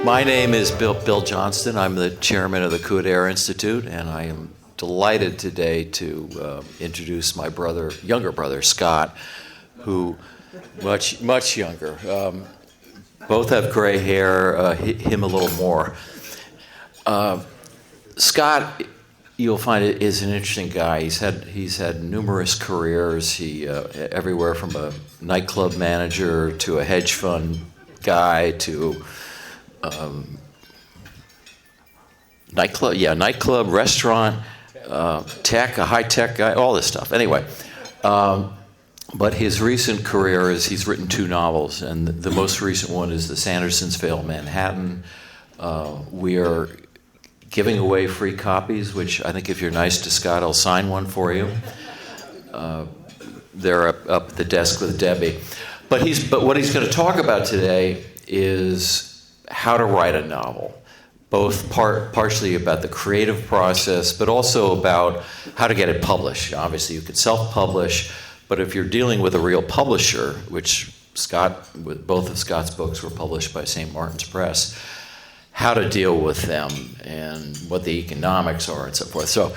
My name is Bill Johnston. I'm the chairman of the Coup-Air Institute, and I am delighted today to introduce my younger brother, Scott, who much younger. Both have gray hair, him a little more. Scott, you'll find it is an interesting guy. He's had numerous careers. He everywhere from a nightclub manager to a hedge fund guy to nightclub, restaurant, tech, a high-tech guy, all this stuff. Anyway, but his recent career is he's written 2 novels, and the most recent one is The Sandersons Fail Manhattan. We are giving away free copies, which I think if you're nice to Scott, I'll sign one for you. They're up at the desk with Debbie. But what he's going to talk about today is how to write a novel, both partially about the creative process, but also about how to get it published. Obviously, you could self-publish, but if you're dealing with a real publisher, which both of Scott's books were published by St. Martin's Press, how to deal with them and what the economics are and so forth. So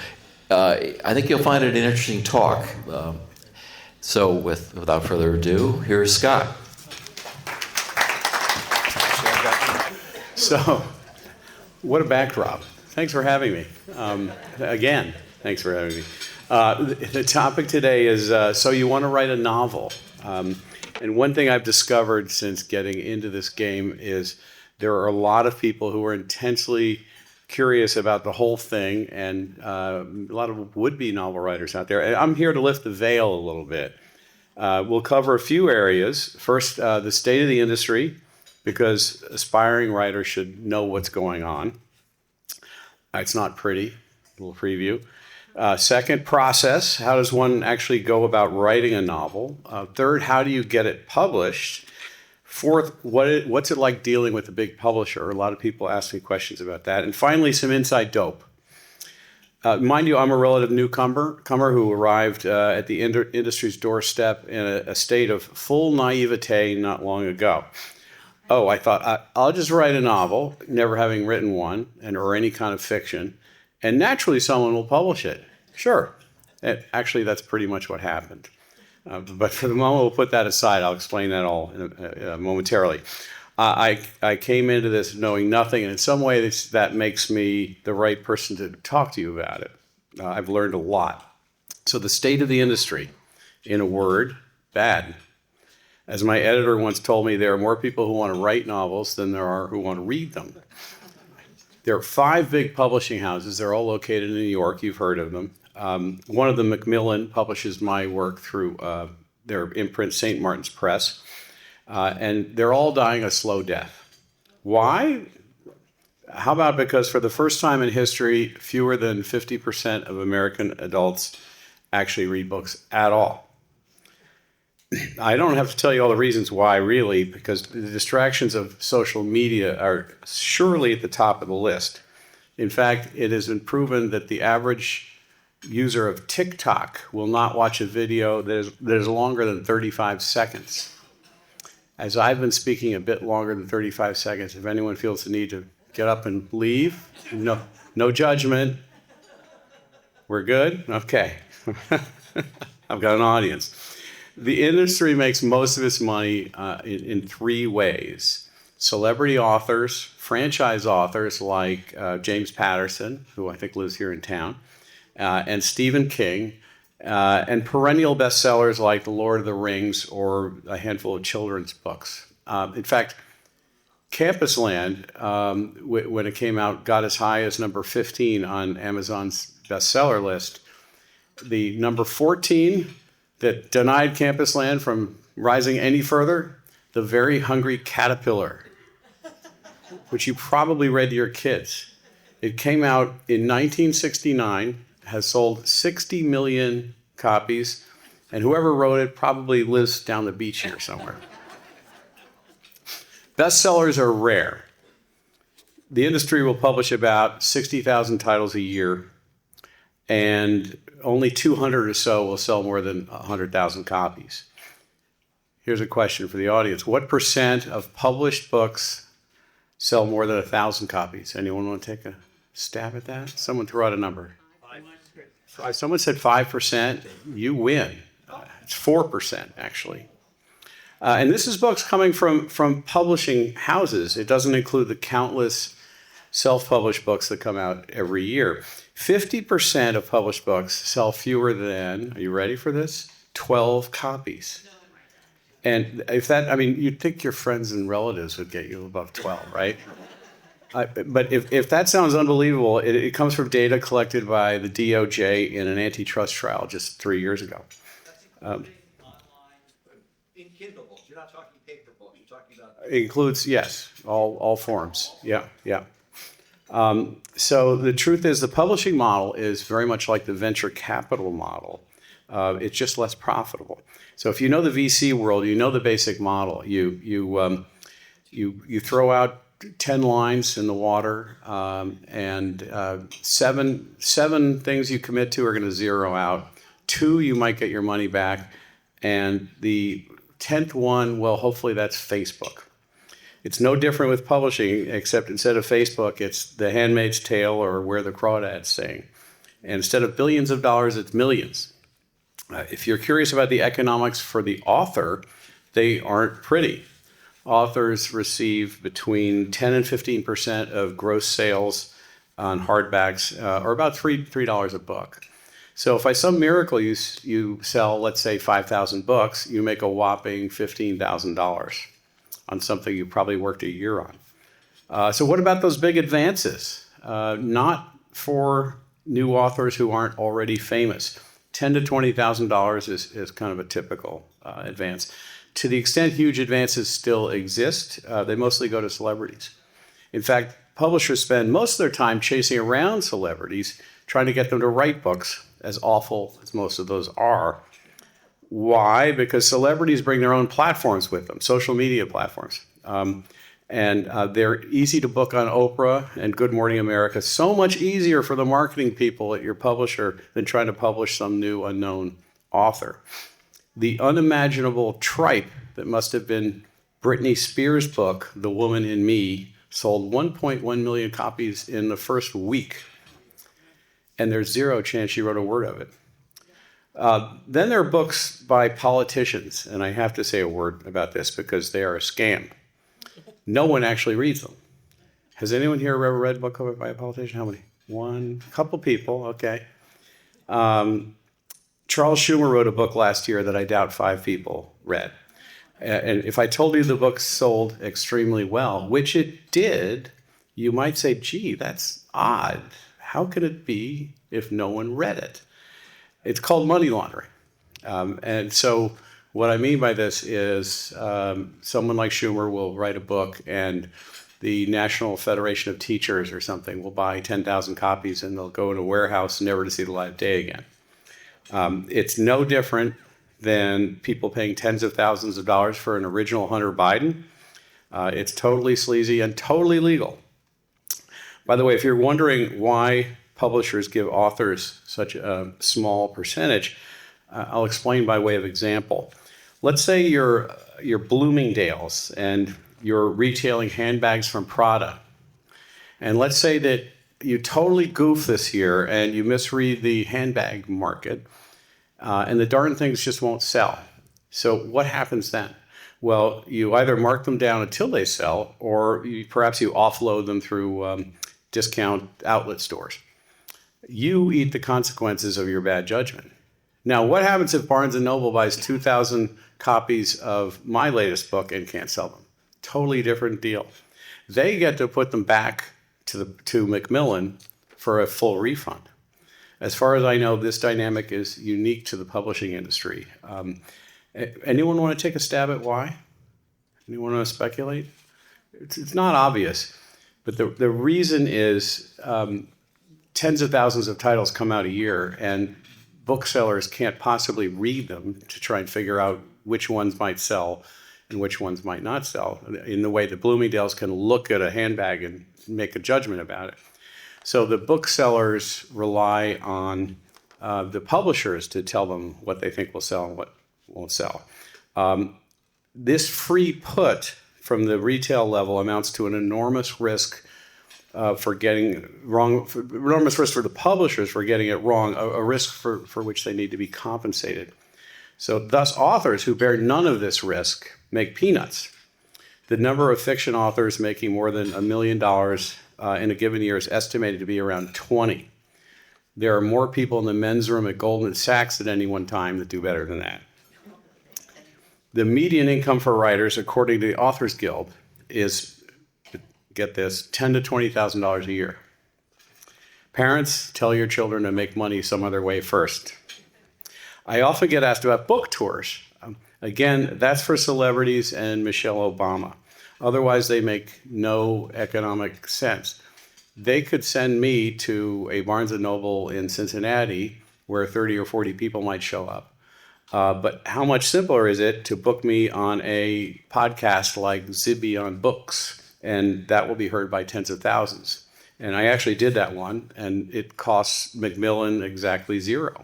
I think you'll find it an interesting talk. So without further ado, here's Scott. So, what a backdrop. Thanks for having me. Again, thanks for having me. The topic today is, so you want to write a novel. And one thing I've discovered since getting into this game is there are a lot of people who are intensely curious about the whole thing, and a lot of would-be novel writers out there. And I'm here to lift the veil a little bit. We'll cover a few areas. First, the state of the industry, because aspiring writers should know what's going on. It's not pretty, a little preview. Second, process. How does one actually go about writing a novel? Third, how do you get it published? Fourth, what's it like dealing with a big publisher? A lot of people ask me questions about that. And finally, some inside dope. Mind you, I'm a relative newcomer who arrived at the industry's doorstep in a state of full naivete not long ago. I thought, I'll just write a novel, never having written one, or any kind of fiction, and naturally someone will publish it. Sure. Actually, that's pretty much what happened. But for the moment, we'll put that aside. I'll explain that all momentarily. I came into this knowing nothing, and in some ways that makes me the right person to talk to you about it. I've learned a lot. So the state of the industry, in a word, bad. As my editor once told me, there are more people who want to write novels than there are who want to read them. There are 5 big publishing houses. They're all located in New York. You've heard of them. One of them, Macmillan, publishes my work through their imprint, St. Martin's Press. And they're all dying a slow death. Why? How about because for the first time in history, fewer than 50% of American adults actually read books at all. I don't have to tell you all the reasons why, really, because the distractions of social media are surely at the top of the list. In fact, it has been proven that the average user of TikTok will not watch a video that is longer than 35 seconds. As I've been speaking a bit longer than 35 seconds, if anyone feels the need to get up and leave, no judgment. We're good? Okay. I've got an audience. The industry makes most of its money in 3 ways. Celebrity authors, franchise authors like James Patterson, who I think lives here in town, and Stephen King, and perennial bestsellers like The Lord of the Rings or a handful of children's books. In fact, Campus Land, when it came out, got as high as number 15 on Amazon's bestseller list. The number 14 that denied Campus Land from rising any further, The Very Hungry Caterpillar, which you probably read to your kids. It came out in 1969, has sold 60 million copies, and whoever wrote it probably lives down the beach here somewhere. Bestsellers are rare. The industry will publish about 60,000 titles a year, and only 200 or so will sell more than 100,000 copies. Here's a question for the audience. What % of published books sell more than 1,000 copies. Anyone want to take a stab at that? Someone throw out a number. Someone said 5%. You win. It's 4%, actually. And this is books coming from publishing houses. It doesn't include the countless self-published books that come out every year. 50% of published books sell fewer than, are you ready for this? 12 copies. And if that, I mean, you'd think your friends and relatives would get you above 12, right? But if that sounds unbelievable, it comes from data collected by the DOJ in an antitrust trial just 3 years ago. Online, in Kindle books. You're not talking paper books. You're talking about. It includes, yes, all forms. Yeah. So the truth is, the publishing model is very much like the venture capital model. It's just less profitable. So if you know the VC world, you know the basic model. You throw out 10 lines in the water, and seven things you commit to are going to zero out. 2, you might get your money back, and the 10th one, well, hopefully that's Facebook. It's no different with publishing, except instead of Facebook, it's The Handmaid's Tale or Where the Crawdads Sing. And instead of billions of dollars, it's millions. If you're curious about the economics for the author, they aren't pretty. Authors receive between 10 and 15% of gross sales on hardbacks, or about $3 a book. So if by some miracle you sell, let's say, 5,000 books, you make a whopping $15,000 on something you probably worked a year on. So what about those big advances? Not for new authors who aren't already famous. $10,000 to $20,000 is kind of a typical advance. To the extent huge advances still exist, they mostly go to celebrities. In fact, publishers spend most of their time chasing around celebrities, trying to get them to write books, as awful as most of those are. Why? Because celebrities bring their own platforms with them, social media platforms. And they're easy to book on Oprah and Good Morning America. So much easier for the marketing people at your publisher than trying to publish some new unknown author. The unimaginable tripe that must have been Britney Spears' book, The Woman in Me, sold 1.1 million copies in the first week. And there's zero chance she wrote a word of it. Then there are books by politicians, and I have to say a word about this because they are a scam. No one actually reads them. Has anyone here ever read a book by a politician? How many? One, couple people, okay. Charles Schumer wrote a book last year that I doubt 5 people read. And if I told you the book sold extremely well, which it did, you might say, gee, that's odd. How could it be if no one read it? It's called money laundering. And so what I mean by this is someone like Schumer will write a book and the National Federation of Teachers or something will buy 10,000 copies and they'll go in a warehouse never to see the light of day again. It's no different than people paying tens of thousands of dollars for an original Hunter Biden. It's totally sleazy and totally legal. By the way, if you're wondering why publishers give authors such a small percentage, I'll explain by way of example. Let's say you're Bloomingdale's and you're retailing handbags from Prada. And let's say that you totally goof this year and you misread the handbag market, and the darn things just won't sell. So what happens then? Well, you either mark them down until they sell, or perhaps you offload them through discount outlet stores. You eat the consequences of your bad judgment. Now, what happens if Barnes & Noble buys 2,000 copies of my latest book and can't sell them? Totally different deal. They get to put them back to Macmillan for a full refund. As far as I know, this dynamic is unique to the publishing industry. Anyone want to take a stab at why? Anyone want to speculate? It's not obvious, but the reason is tens of thousands of titles come out a year, and booksellers can't possibly read them to try and figure out which ones might sell and which ones might not sell, in the way that Bloomingdale's can look at a handbag and make a judgment about it. So the booksellers rely on the publishers to tell them what they think will sell and what won't sell. This free put from the retail level amounts to an enormous risk for getting wrong, enormous risk for the publishers for getting it wrong, a risk for which they need to be compensated. So thus authors who bear none of this risk make peanuts. The number of fiction authors making more than $1 million in a given year is estimated to be around 20. There are more people in the men's room at Goldman Sachs at any one time that do better than that. The median income for writers, according to the Authors Guild, is, get this, $10,000 to $20,000 a year. Parents, tell your children to make money some other way first. I often get asked about book tours. Again, that's for celebrities and Michelle Obama. Otherwise, they make no economic sense. They could send me to a Barnes & Noble in Cincinnati where 30 or 40 people might show up. But how much simpler is it to book me on a podcast like Zibby on Books? And that will be heard by tens of thousands. And I actually did that one, and it costs Macmillan exactly $0.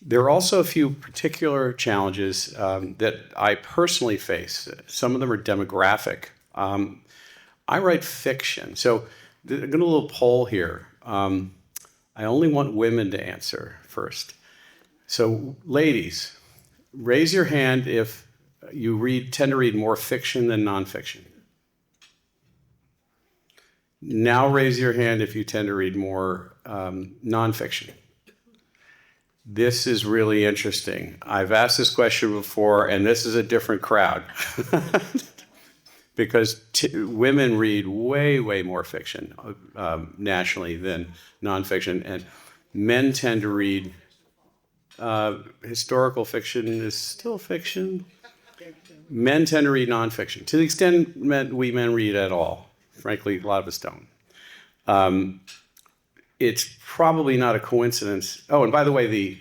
There are also a few particular challenges that I personally face. Some of them are demographic. I write fiction. So I'm going to do a little poll here. I only want women to answer first. So ladies, raise your hand if you tend to read more fiction than nonfiction. Now raise your hand if you tend to read more nonfiction. This is really interesting. I've asked this question before, and this is a different crowd. Because women read way, way more fiction nationally than nonfiction, and men tend to read historical fiction is still fiction. Men tend to read nonfiction. To the extent we men read at all. Frankly, a lot of us don't. It's probably not a coincidence. Oh, and by the way,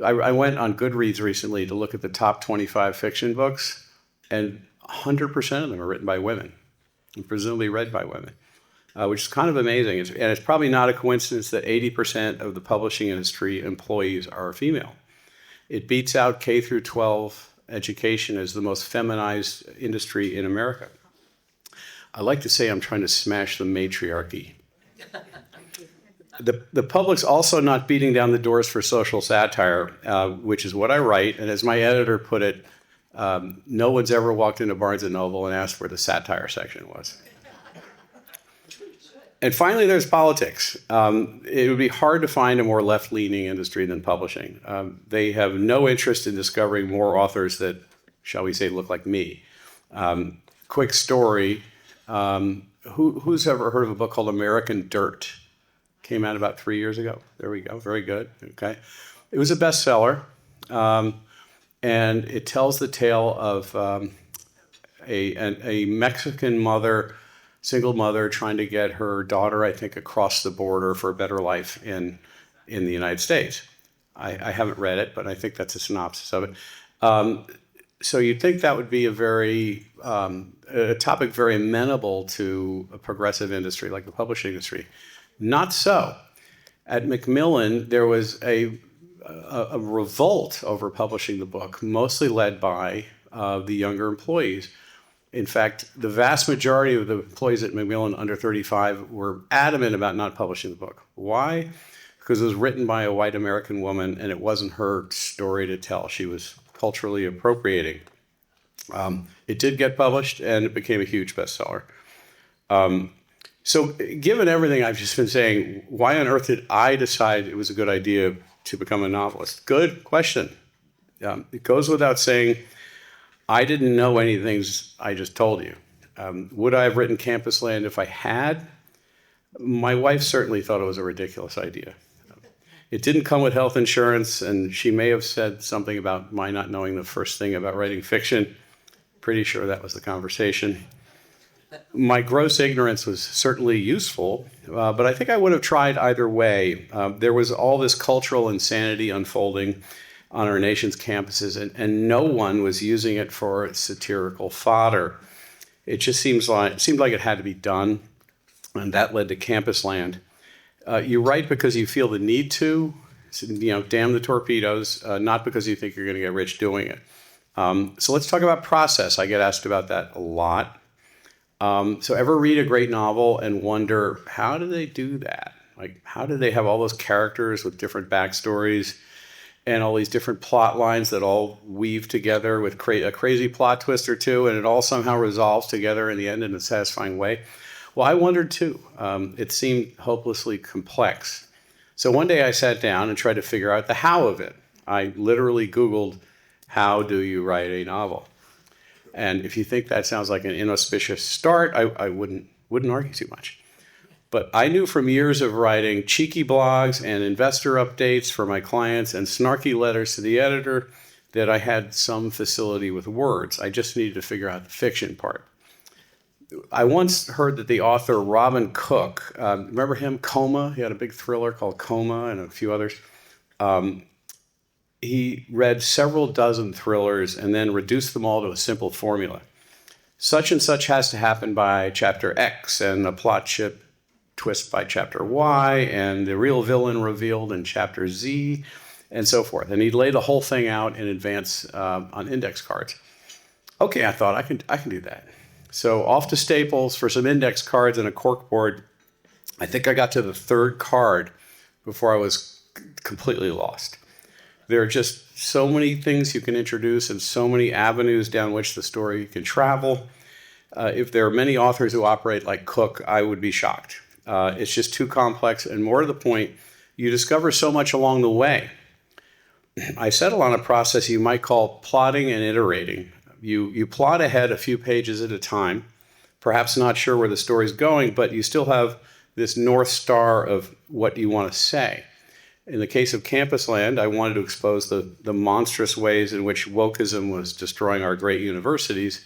I went on Goodreads recently to look at the top 25 fiction books, and 100% of them are written by women, and presumably read by women, which is kind of amazing. And it's probably not a coincidence that 80% of the publishing industry employees are female. It beats out K through 12 education as the most feminized industry in America. I like to say I'm trying to smash the matriarchy. The public's also not beating down the doors for social satire, which is what I write. And as my editor put it, no one's ever walked into Barnes & Noble and asked where the satire section was. And finally, there's politics. It would be hard to find a more left-leaning industry than publishing. They have no interest in discovering more authors that, shall we say, look like me. Quick story. Who's ever heard of a book called American Dirt? Came out about 3 years ago. There we go. Very good. Okay. It was a bestseller. And it tells the tale of a Mexican mother, single mother, trying to get her daughter, I think, across the border for a better life in the United States. I haven't read it, but I think that's a synopsis of it. So you'd think that would be a topic very amenable to a progressive industry like the publishing industry. Not so. At Macmillan, there was a revolt over publishing the book, mostly led by the younger employees. In fact, the vast majority of the employees at Macmillan under 35 were adamant about not publishing the book. Why? Because it was written by a white American woman, and it wasn't her story to tell. She was culturally appropriating. It did get published, and it became a huge bestseller. So given everything I've just been saying, why on earth did I decide it was a good idea to become a novelist? Good question. It goes without saying, I didn't know any things I just told you. Would I have written Campus Land if I had? My wife certainly thought it was a ridiculous idea. It didn't come with health insurance, and she may have said something about my not knowing the first thing about writing fiction. Pretty sure that was the conversation. My gross ignorance was certainly useful, but I think I would have tried either way. There was all this cultural insanity unfolding on our nation's campuses, and no one was using it for satirical fodder. It just seemed like it had to be done, and that led to Campus Land. You write because you feel the need to, damn the torpedoes, not because you think you're going to get rich doing it. So let's talk about process. I get asked about that a lot. So ever read a great novel and wonder, how do they do that? Like, how do they have all those characters with different backstories and all these different plot lines that all weave together with a crazy plot twist or two, and it all somehow resolves together in the end in a satisfying way? Well, I wondered too. It seemed hopelessly complex. So one day I sat down and tried to figure out the how of it. I literally Googled, how do you write a novel? And if you think that sounds like an inauspicious start, I wouldn't argue too much. But I knew from years of writing cheeky blogs and investor updates for my clients and snarky letters to the editor that I had some facility with words. I just needed to figure out the fiction part. I once heard that the author Robin Cook, remember him, Coma? He had a big thriller called Coma and a few others. He read several dozen thrillers and then reduced them all to a simple formula. Such and such has to happen by chapter X, and the plot should twist by chapter Y, and the real villain revealed in chapter Z, and so forth. And he'd lay the whole thing out in advance on index cards. Okay, I thought I can do that. So off to Staples for some index cards and a corkboard. I think I got to the third card before I was completely lost. There are just so many things you can introduce and so many avenues down which the story can travel. If there are many authors who operate like Cook, I would be shocked. It's just too complex, and more to the point, you discover so much along the way. I settle on a process you might call plotting and iterating. You plot ahead a few pages at a time, perhaps not sure where the story's going, but you still have this North Star of what you want to say. In the case of Campus Land, I wanted to expose the monstrous ways in which wokeism was destroying our great universities.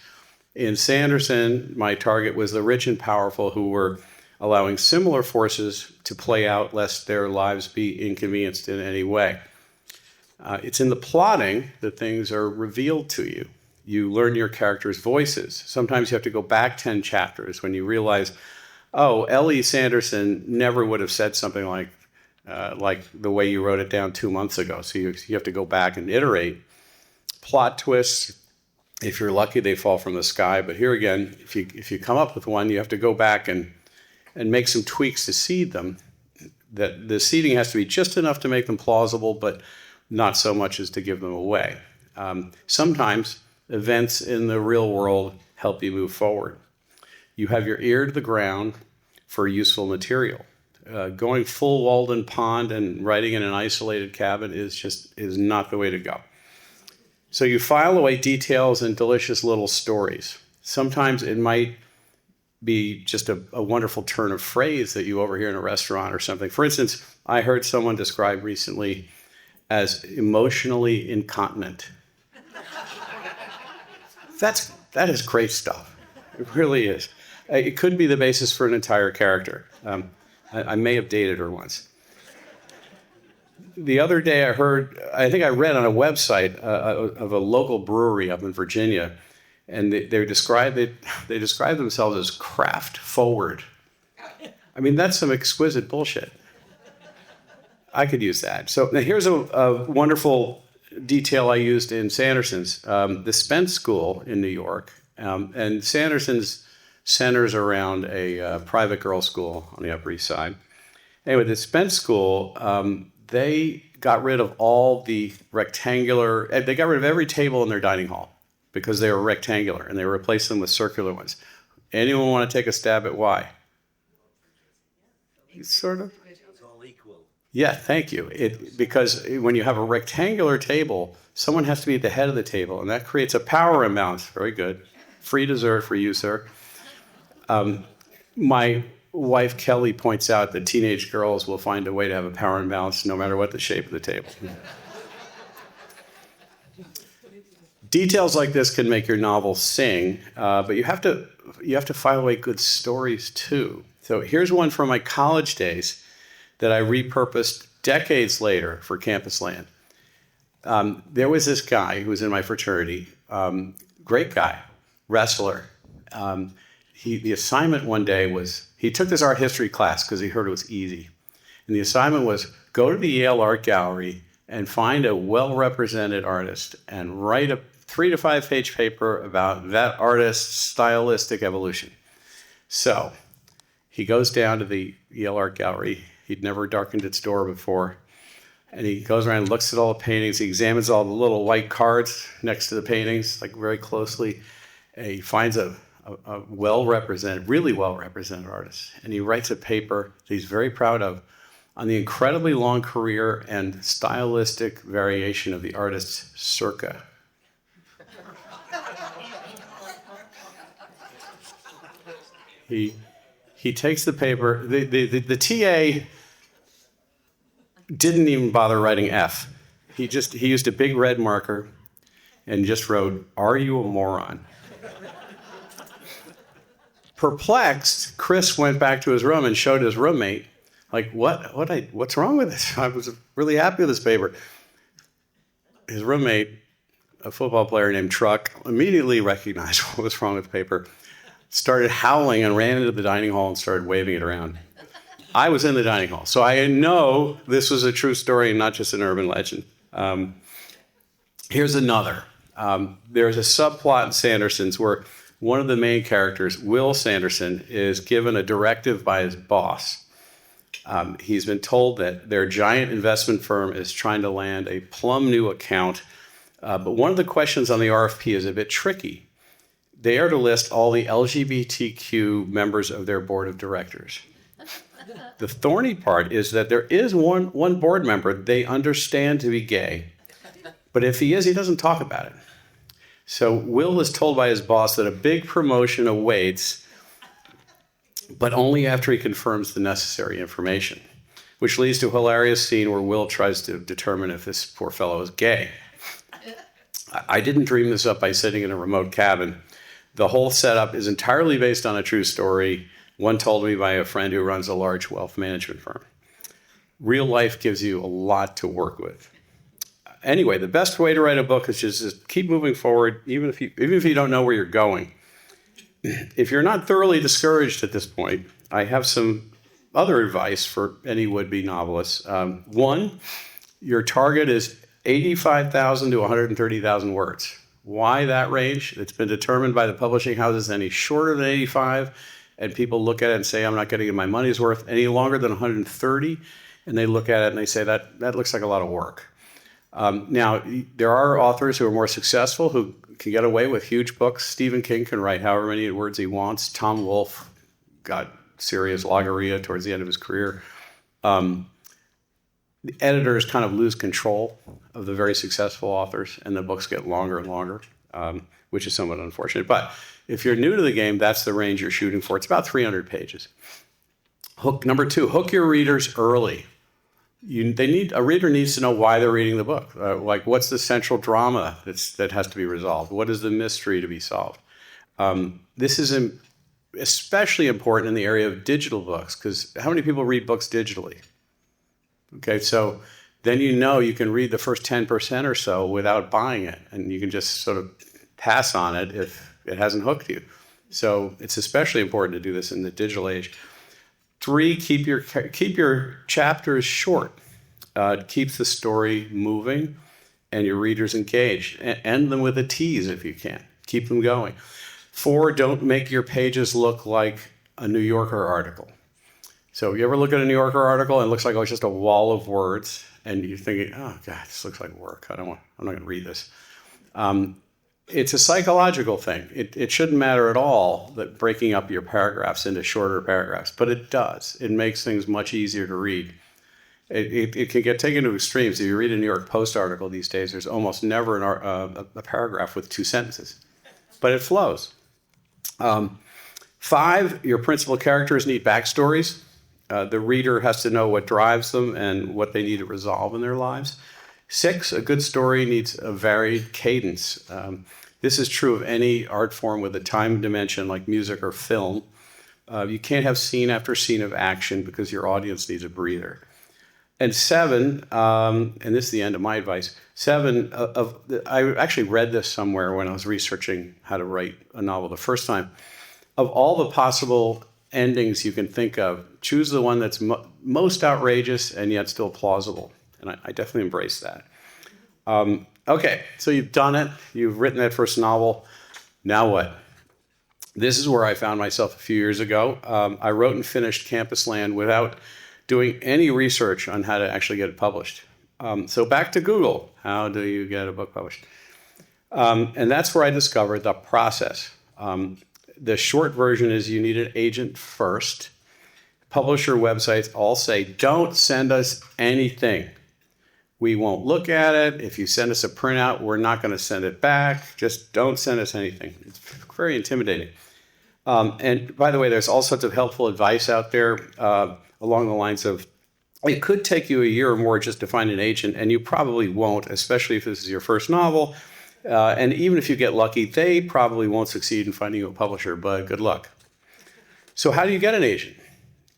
In Sanderson, my target was the rich and powerful who were allowing similar forces to play out lest their lives be inconvenienced in any way. It's in the plotting that things are revealed to you. You learn your characters' voices. Sometimes you have to go back 10 chapters when you realize, oh, Ellie Sanderson never would have said something like the way you wrote it down 2 months ago. So you have to go back and iterate. Plot twists, if you're lucky, they fall from the sky. But here again, if you come up with one, you have to go back and make some tweaks to seed them. That the seeding has to be just enough to make them plausible, but not so much as to give them away. Sometimes events in the real world help you move forward. You have your ear to the ground for useful material. Going full Walden Pond and writing in an isolated cabin is not the way to go. So you file away details and delicious little stories. Sometimes it might be just a wonderful turn of phrase that you overhear in a restaurant or something. For instance, I heard someone described recently as emotionally incontinent. That is great stuff. It really is. It could be the basis for an entire character. I may have dated her once. The other day I think I read on a website of a local brewery up in Virginia, and they describe themselves as craft forward. I mean, that's some exquisite bullshit. I could use that. So now here's a wonderful detail I used in Sanderson's, the Spence School in New York, and Sanderson's centers around a private girls' school on the Upper East Side. Anyway, the Spence School, they got rid of all the they got rid of every table in their dining hall because they were rectangular, and they replaced them with circular ones. Anyone want to take a stab at why? Sort of. It's all equal. Yeah, thank you. Because when you have a rectangular table, someone has to be at the head of the table, and that creates a power imbalance. Very good. Free dessert for you, sir. My wife, Kelly, points out that teenage girls will find a way to have a power imbalance no matter what the shape of the table. Details like this can make your novel sing, but you have to file away good stories too. So here's one from my college days that I repurposed decades later for Campus Land. There was this guy who was in my fraternity, great guy, wrestler. The assignment one day was, he took this art history class because he heard it was easy. And the assignment was, go to the Yale Art Gallery and find a well-represented artist and write a 3 to 5 page paper about that artist's stylistic evolution. So he goes down to the Yale Art Gallery. He'd never darkened its door before. And he goes around and looks at all the paintings. He examines all the little white cards next to the paintings, like very closely. And he finds a well-represented, really well-represented artist. And he writes a paper that he's very proud of on the incredibly long career and stylistic variation of the artist's circa. He takes the paper. The TA didn't even bother writing F. He used a big red marker and just wrote, "Are you a moron?" Perplexed, Chris went back to his room and showed his roommate, like, what's wrong with this? I was really happy with this paper. His roommate, a football player named Truck, immediately recognized what was wrong with the paper, started howling and ran into the dining hall and started waving it around. I was in the dining hall, so I know this was a true story and not just an urban legend. Here's another. There's a subplot in Sanderson's where one of the main characters, Will Sanderson, is given a directive by his boss. He's been told that their giant investment firm is trying to land a plumb new account, but one of the questions on the RFP is a bit tricky. They are to list all the LGBTQ members of their board of directors. The thorny part is that there is one board member they understand to be gay, but if he is, he doesn't talk about it. So Will is told by his boss that a big promotion awaits, but only after he confirms the necessary information, which leads to a hilarious scene where Will tries to determine if this poor fellow is gay. I didn't dream this up by sitting in a remote cabin. The whole setup is entirely based on a true story, one told me by a friend who runs a large wealth management firm. Real life gives you a lot to work with. Anyway, the best way to write a book is just keep moving forward, even if you don't know where you're going. If you're not thoroughly discouraged at this point, I have some other advice for any would-be novelists. One, your target is 85,000 to 130,000 words. Why that range? It's been determined by the publishing houses. Any shorter than 85, and people look at it and say, I'm not getting my money's worth. Any longer than 130, and they look at it and they say, that looks like a lot of work. Now, there are authors who are more successful who can get away with huge books. Stephen King can write however many words he wants. Tom Wolfe got serious logorrhea towards the end of his career. The editors kind of lose control of the very successful authors, and the books get longer and longer, which is somewhat unfortunate. But if you're new to the game, that's the range you're shooting for. It's about 300 pages. Number two, hook your readers early. A reader needs to know why they're reading the book. Like, what's the central drama that has to be resolved? What is the mystery to be solved? This is especially important in the area of digital books, because how many people read books digitally? Okay, so then you can read the first 10% or so without buying it, and you can just sort of pass on it if it hasn't hooked you. So it's especially important to do this in the digital age. 3, keep your chapters short. It keeps the story moving and your readers engaged. End them with a tease if you can. Keep them going. 4, don't make your pages look like a New Yorker article. So you ever look at a New Yorker article and it looks like it's just a wall of words, and you're thinking, oh God, this looks like work. I'm not going to read this. It's a psychological thing. It shouldn't matter at all that breaking up your paragraphs into shorter paragraphs, but it does. It makes things much easier to read. It can get taken to extremes. If you read a New York Post article these days, there's almost never a paragraph with 2 sentences, but it flows. 5, your principal characters need backstories. The reader has to know what drives them and what they need to resolve in their lives. 6, a good story needs a varied cadence. This is true of any art form with a time dimension like music or film. You can't have scene after scene of action because your audience needs a breather. And 7, and this is the end of my advice, 7, I actually read this somewhere when I was researching how to write a novel the first time. Of all the possible endings you can think of, choose the one that's most outrageous and yet still plausible. And I definitely embrace that. Okay, so you've done it. You've written that first novel. Now what? This is where I found myself a few years ago. I wrote and finished Campus Land without doing any research on how to actually get it published. So back to Google. How do you get a book published? And that's where I discovered the process. The short version is you need an agent first. Publisher websites all say, don't send us anything. We won't look at it. If you send us a printout, we're not going to send it back. Just don't send us anything. It's very intimidating. And by the way, there's all sorts of helpful advice out there along the lines of, it could take you a year or more just to find an agent, and you probably won't, especially if this is your first novel. And even if you get lucky, they probably won't succeed in finding you a publisher, but good luck. So how do you get an agent?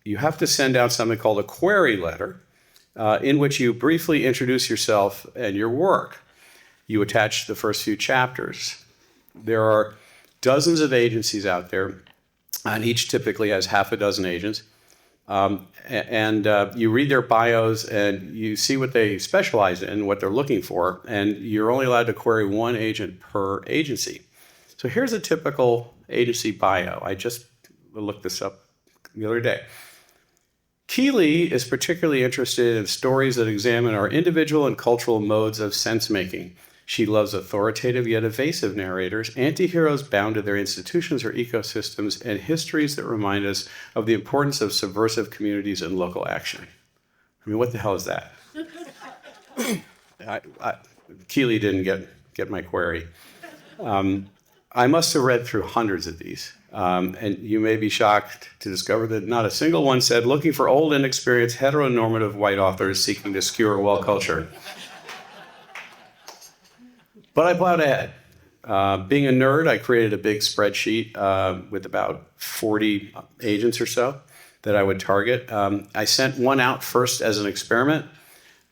You have to send out something called a query letter, in which you briefly introduce yourself and your work. You attach the first few chapters. There are dozens of agencies out there, and each typically has half a dozen agents. You read their bios and you see what they specialize in, what they're looking for, and you're only allowed to query one agent per agency. So here's a typical agency bio. I just looked this up the other day. Keeley is particularly interested in stories that examine our individual and cultural modes of sense-making. She loves authoritative yet evasive narrators, anti-heroes bound to their institutions or ecosystems, and histories that remind us of the importance of subversive communities and local action. I mean, what the hell is that? Keeley didn't get my query. I must have read through hundreds of these, and you may be shocked to discover that not a single one said, looking for old, inexperienced, heteronormative white authors seeking to skewer well culture. But I plowed ahead. Being a nerd, I created a big spreadsheet with about 40 agents or so that I would target. I sent one out first as an experiment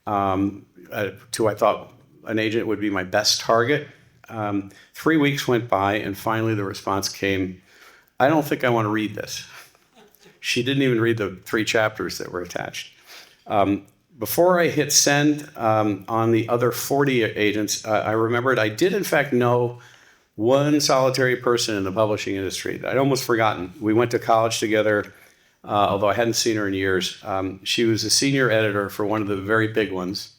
to I thought an agent would be my best target. 3 weeks went by, and finally the response came, I don't think I want to read this. She didn't even read the 3 chapters that were attached. Before I hit send on the other 40 agents, I remembered I did in fact know one solitary person in the publishing industry that I'd almost forgotten. We went to college together, although I hadn't seen her in years. She was a senior editor for one of the very big ones.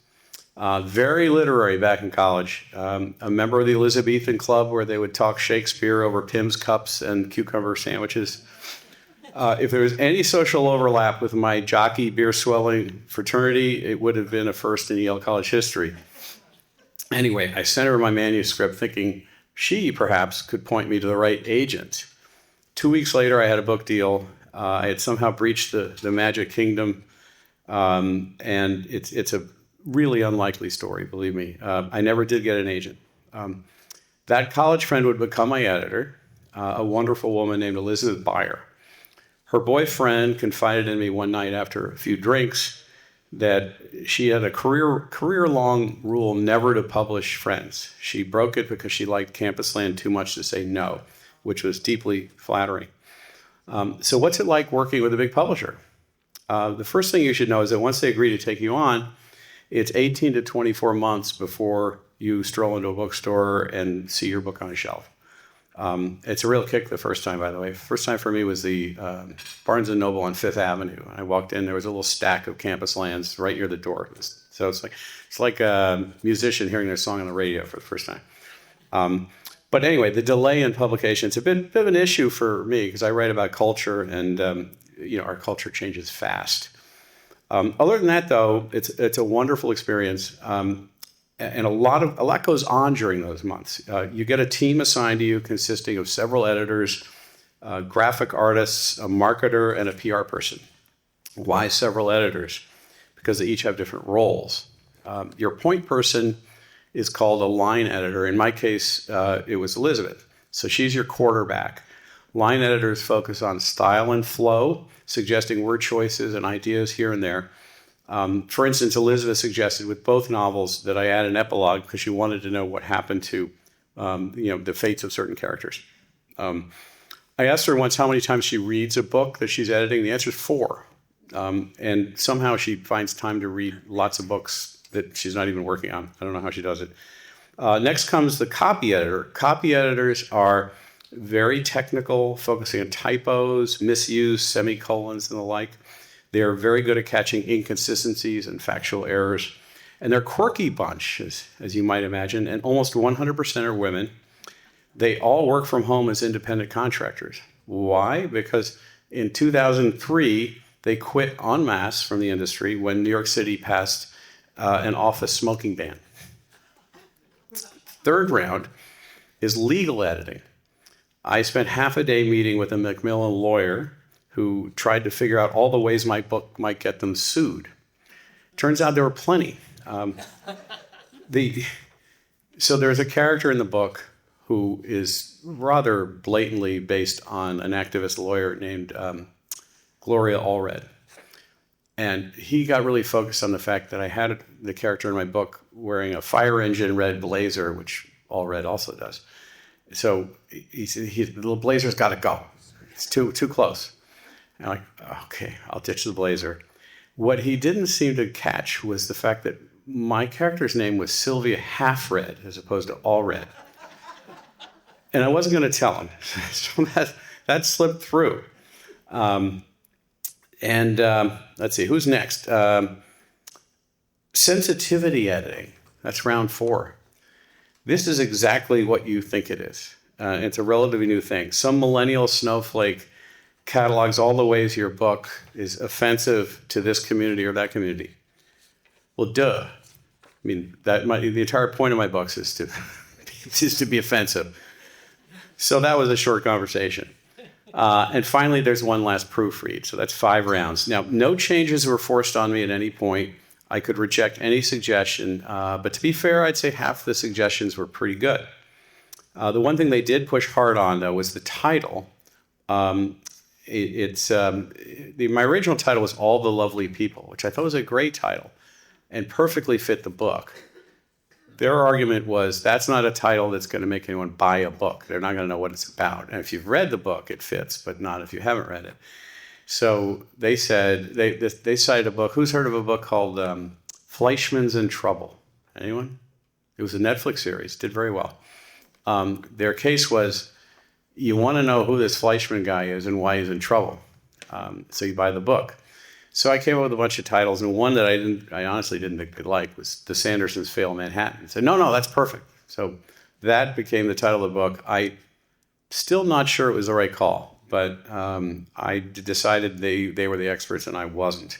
Very literary back in college. A member of the Elizabethan Club where they would talk Shakespeare over Pim's cups and cucumber sandwiches. If there was any social overlap with my jockey beer-swelling fraternity, it would have been a first in Yale College history. Anyway, I sent her my manuscript thinking she perhaps could point me to the right agent. 2 weeks later, I had a book deal. I had somehow breached the Magic Kingdom, and it's a really unlikely story, believe me. I never did get an agent. That college friend would become my editor, a wonderful woman named Elizabeth Beyer. Her boyfriend confided in me one night after a few drinks that she had a career-long rule never to publish friends. She broke it because she liked Campus Land too much to say no, which was deeply flattering. So what's it like working with a big publisher? The first thing you should know is that once they agree to take you on, it's 18 to 24 months before you stroll into a bookstore and see your book on a shelf. It's a real kick the first time, by the way. First time for me was the Barnes & Noble on Fifth Avenue. I walked in, there was a little stack of Campus Lands right near the door. So it's like a musician hearing their song on the radio for the first time. But anyway, the delay in publications have been a bit of an issue for me because I write about culture and our culture changes fast. Other than that, though, it's a wonderful experience. And a lot goes on during those months. You get a team assigned to you consisting of several editors, graphic artists, a marketer, and a PR person. Why several editors? Because they each have different roles. Your point person is called a line editor. In my case, it was Elizabeth. So she's your quarterback. Line editors focus on style and flow, suggesting word choices and ideas here and there. For instance, Elizabeth suggested with both novels that I add an epilogue because she wanted to know what happened to the fates of certain characters. I asked her once how many times she reads a book that she's editing. The answer is 4. And somehow she finds time to read lots of books that she's not even working on. I don't know how she does it. Next comes the copy editor. Copy editors are very technical, focusing on typos, misuse, semicolons, and the like. They are very good at catching inconsistencies and factual errors. And they're a quirky bunch, as you might imagine, and almost 100% are women. They all work from home as independent contractors. Why? Because in 2003, they quit en masse from the industry when New York City passed an office smoking ban. Third round is legal editing. I spent half a day meeting with a Macmillan lawyer who tried to figure out all the ways my book might get them sued. Turns out there were plenty. So there's a character in the book who is rather blatantly based on an activist lawyer named Gloria Allred. And he got really focused on the fact that I had the character in my book wearing a fire engine red blazer, which Allred also does. So he said, the little blazer's got to go. It's too close. And I'm like, okay, I'll ditch the blazer. What he didn't seem to catch was the fact that my character's name was Sylvia Half-Red as opposed to Allred. And I wasn't going to tell him. So that slipped through. Let's see, who's next? Sensitivity editing. That's round 4. This is exactly what you think it is. It's a relatively new thing. Some millennial snowflake catalogs all the ways your book is offensive to this community or that community. Well, duh. I mean, the entire point of my books is to be offensive. So that was a short conversation. And finally, there's one last proofread. So that's 5 rounds. Now, no changes were forced on me at any point. I could reject any suggestion. But to be fair, I'd say half the suggestions were pretty good. The one thing they did push hard on, though, was the title. My original title was All the Lovely People, which I thought was a great title and perfectly fit the book. Their argument was that's not a title that's going to make anyone buy a book. They're not going to know what it's about. And if you've read the book, it fits, but not if you haven't read it. So they said, they cited a book. Who's heard of a book called Fleischman's in Trouble? Anyone? It was a Netflix series, did very well. Their case was, you want to know who this Fleischman guy is and why he's in trouble. So you buy the book. So I came up with a bunch of titles, and one that I honestly didn't think they'd like was The Sandersons Fail Manhattan. I said, no, that's perfect. So that became the title of the book. I still not sure it was the right call, but I decided they were the experts and I wasn't.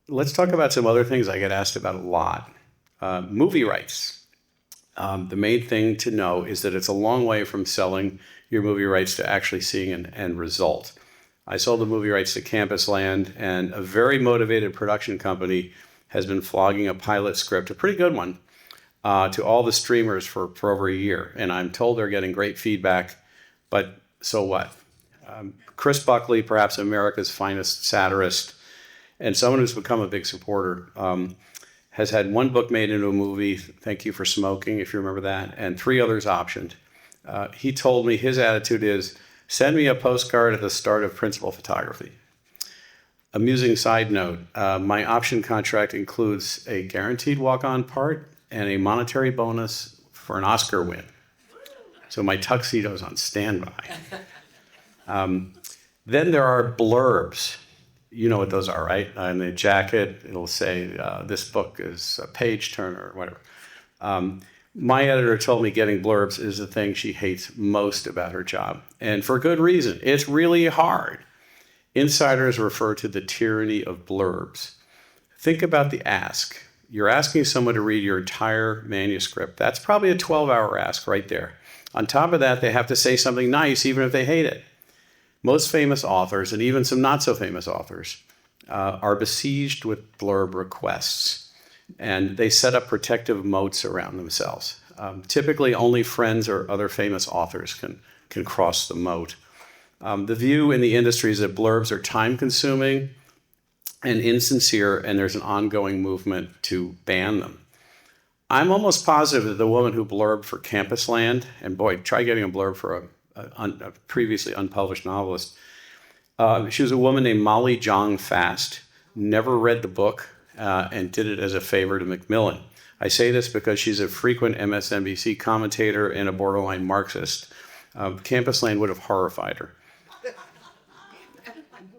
Let's talk about some other things I get asked about a lot. Movie rights. The main thing to know is that it's a long way from selling your movie rights to actually seeing an end result. I sold the movie rights to Campus Land, and a very motivated production company has been flogging a pilot script, a pretty good one, to all the streamers for over a year. And I'm told they're getting great feedback, but so what? Chris Buckley, perhaps America's finest satirist, and someone who's become a big supporter, has had one book made into a movie, Thank You for Smoking, if you remember that, and 3 others optioned. He told me his attitude is, send me a postcard at the start of principal photography. Amusing side note, my option contract includes a guaranteed walk-on part and a monetary bonus for an Oscar win. So my tuxedo's on standby. Then there are blurbs. You know what those are, right? On the jacket, it'll say, this book is a page turner or whatever. My editor told me getting blurbs is the thing she hates most about her job. And for good reason. It's really hard. Insiders refer to the tyranny of blurbs. Think about the ask. You're asking someone to read your entire manuscript. That's probably a 12-hour ask right there. On top of that, they have to say something nice even if they hate it. Most famous authors, and even some not-so-famous authors, are besieged with blurb requests. And they set up protective moats around themselves. Typically, only friends or other famous authors can cross the moat. The view in the industry is that blurbs are time-consuming and insincere, and there's an ongoing movement to ban them. I'm almost positive that the woman who blurbed for Campus Land, and boy, try getting a blurb for a previously unpublished novelist. She was a woman named Molly Jong Fast, never read the book, and did it as a favor to Macmillan. I say this because she's a frequent MSNBC commentator and a borderline Marxist. Campusland would have horrified her.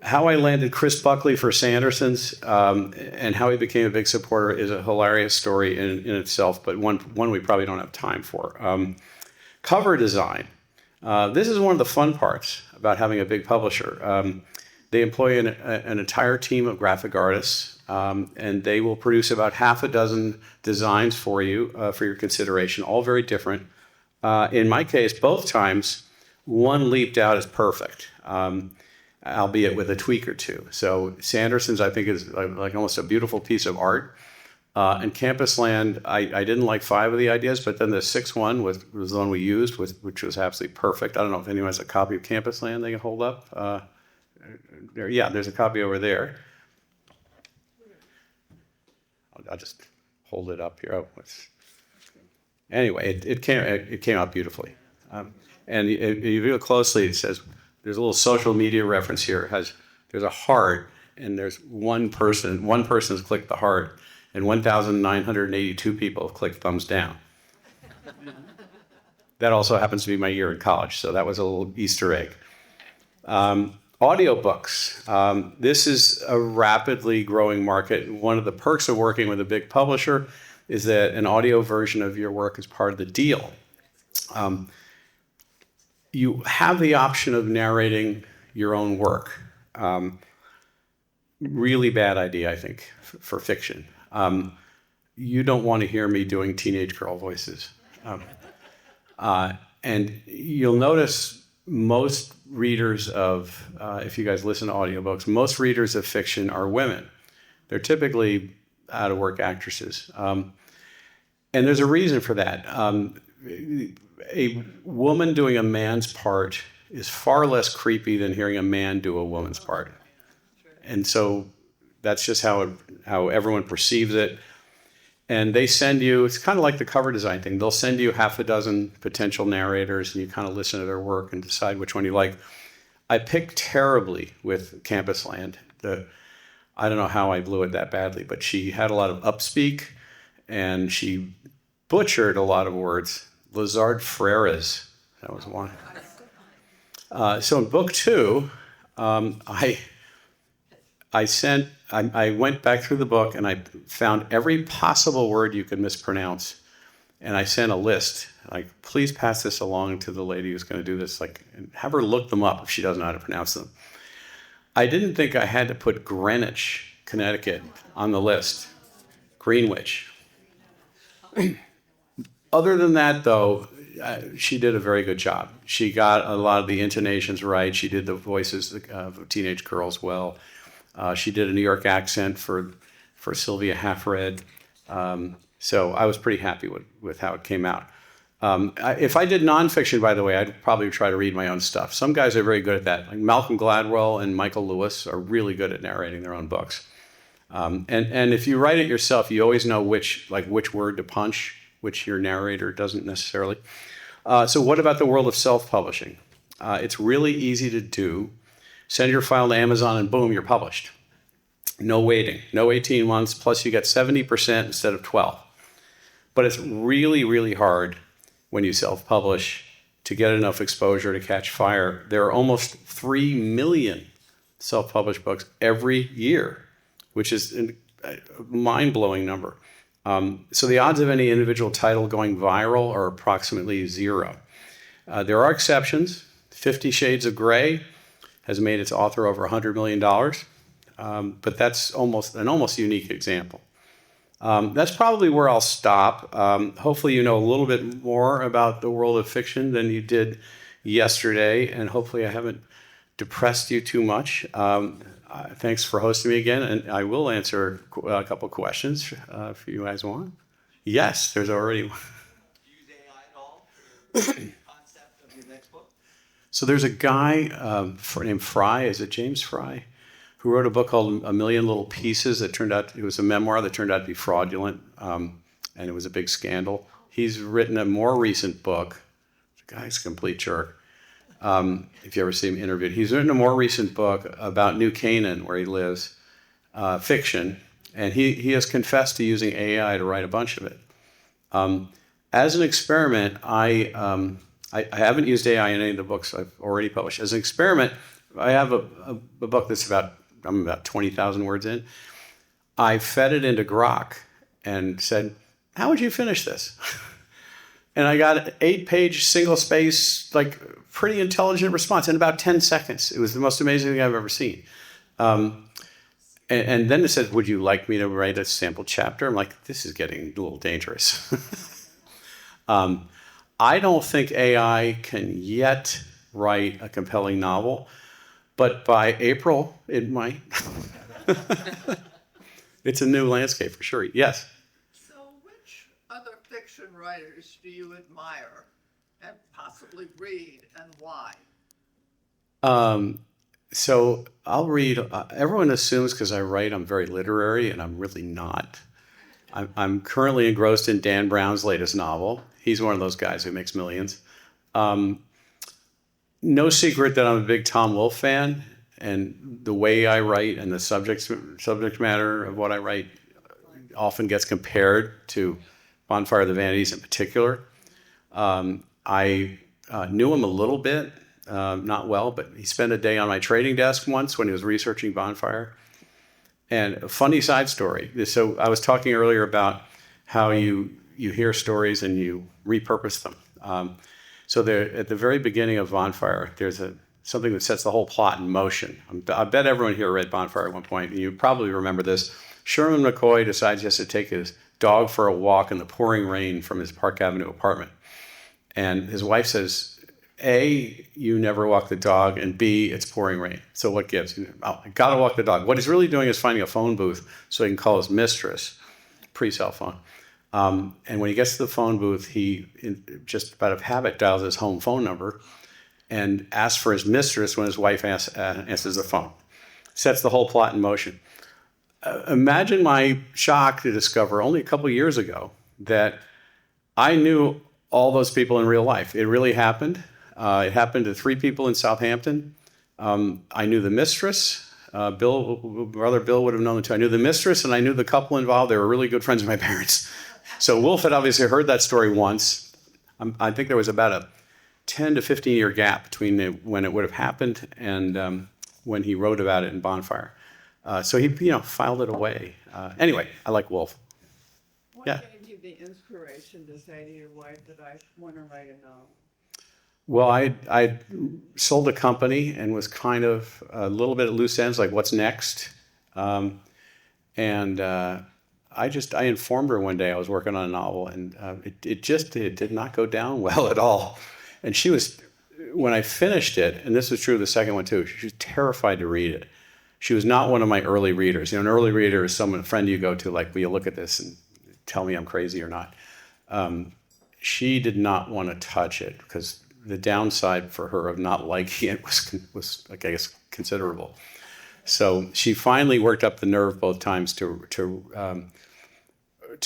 How I landed Chris Buckley for Sanderson's and how he became a big supporter is a hilarious story in itself, but one we probably don't have time for. Cover design. This is one of the fun parts about having a big publisher. They employ an entire team of graphic artists, and they will produce about half a dozen designs for you for your consideration, all very different. In my case, both times, one leaped out as perfect, albeit with a tweak or two. So Sanderson's, I think, is like almost a beautiful piece of art. And Campusland, I didn't like 5 of the ideas, but then the 6th one was the one we used, which was absolutely perfect. I don't know if anyone has a copy of Campusland they can hold up. There's a copy over there. I'll just hold it up here. Anyway, it came out beautifully. And if you look closely, it says there's a little social media reference here. There's a heart, and there's one person has clicked the heart, and 1,982 people have clicked thumbs down. That also happens to be my year in college, so that was a little Easter egg. Audiobooks. This is a rapidly growing market. One of the perks of working with a big publisher is that an audio version of your work is part of the deal. You have the option of narrating your own work. Really bad idea, I think, for fiction. You don't want to hear me doing teenage girl voices. And you'll notice most readers of, if you guys listen to audiobooks, most readers of fiction are women. They're typically out-of-work actresses. And there's a reason for that. A woman doing a man's part is far less creepy than hearing a man do a woman's part. And so that's just how everyone perceives it. And they send you, it's kind of like the cover design thing. They'll send you half a dozen potential narrators, and you kind of listen to their work and decide which one you like. I picked terribly with Campusland. I don't know how I blew it that badly, but she had a lot of upspeak, and she butchered a lot of words. Lazard Freres, that was one. So in book 2, I went back through the book and I found every possible word you could mispronounce. And I sent a list, like, please pass this along to the lady who's going to do this, and have her look them up if she doesn't know how to pronounce them. I didn't think I had to put Greenwich, Connecticut, on the list. Greenwich. Other than that, though, she did a very good job. She got a lot of the intonations right. She did the voices of teenage girls well. She did a New York accent for Sylvia Halfred. So I was pretty happy with how it came out. If I did nonfiction, by the way, I'd probably try to read my own stuff. Some guys are very good at that. Like Malcolm Gladwell and Michael Lewis are really good at narrating their own books. And if you write it yourself, you always know which word to punch, which your narrator doesn't necessarily. So what about the world of self-publishing? It's really easy to do. Send your file to Amazon and boom, you're published. No waiting, no 18 months, plus you get 70% instead of 12. But it's really, really hard when you self-publish to get enough exposure to catch fire. There are almost 3 million self-published books every year, which is a mind-blowing number. So the odds of any individual title going viral are approximately 0. There are exceptions. 50 Shades of Grey has made its author over $100 million, but that's an almost unique example. That's probably where I'll stop. Hopefully you know a little bit more about the world of fiction than you did yesterday, and hopefully I haven't depressed you too much. Thanks for hosting me again, and I will answer a couple questions if you guys want. Yes, there's already one. Do you use AI at all for the concept of your next book? So there's a guy named Fry, is it James Fry, who wrote a book called A Million Little Pieces that it was a memoir that turned out to be fraudulent, and it was a big scandal. He's written a more recent book. The guy's a complete jerk. If you ever see him interviewed, he's written a more recent book about New Canaan, where he lives, fiction, and he has confessed to using AI to write a bunch of it. As an experiment, I haven't used AI in any of the books I've already published. As an experiment, I have a book that's I'm about 20,000 words in. I fed it into Grok and said, how would you finish this? And I got an 8-page, single-space, like, pretty intelligent response in about 10 seconds. It was the most amazing thing I've ever seen. And then it said, would you like me to write a sample chapter? I'm like, this is getting a little dangerous. I don't think AI can yet write a compelling novel, but by April, it might. It's a new landscape for sure. Yes? So which other fiction writers do you admire and possibly read, and why? So I'll read, everyone assumes because I write I'm very literary, and I'm really not. I'm currently engrossed in Dan Brown's latest novel. He's one of those guys who makes millions. No secret that I'm a big Tom Wolfe fan, and the way I write and the subject matter of what I write often gets compared to Bonfire of the Vanities in particular. I knew him a little bit, not well, but he spent a day on my trading desk once when he was researching Bonfire. And a funny side story. So I was talking earlier about how you hear stories and you repurpose them. So there, at the very beginning of Bonfire, there's something that sets the whole plot in motion. I bet everyone here read Bonfire at one point, and you probably remember this. Sherman McCoy decides he has to take his dog for a walk in the pouring rain from his Park Avenue apartment. And his wife says, A, you never walk the dog, and B, it's pouring rain. So what gives? Oh, I gotta walk the dog. What he's really doing is finding a phone booth so he can call his mistress, pre-cell phone. And when he gets to the phone booth, he, just out of habit, dials his home phone number and asks for his mistress when his wife answers the phone. Sets the whole plot in motion. Imagine my shock to discover only a couple years ago that I knew all those people in real life. It really happened. It happened to 3 people in Southampton. I knew the mistress. Brother Bill would have known them too. I knew the mistress and I knew the couple involved. They were really good friends of my parents. So Wolf had obviously heard that story once. I think there was about a 10 to 15 year gap between when it would have happened and when he wrote about it in Bonfire. So he, filed it away. Anyway, I like Wolf. What Yeah. gave you the inspiration to say to your wife that I want to write a novel? Well, I sold a company and was kind of a little bit at loose ends, like what's next. I informed her one day I was working on a novel, and it did not go down well at all. And she was, when I finished it, and this was true of the second one too, she was terrified to read it. She was not one of my early readers. An early reader is a friend you go to, like, will you look at this and tell me I'm crazy or not? She did not want to touch it because the downside for her of not liking it was I guess, considerable. So she finally worked up the nerve both times to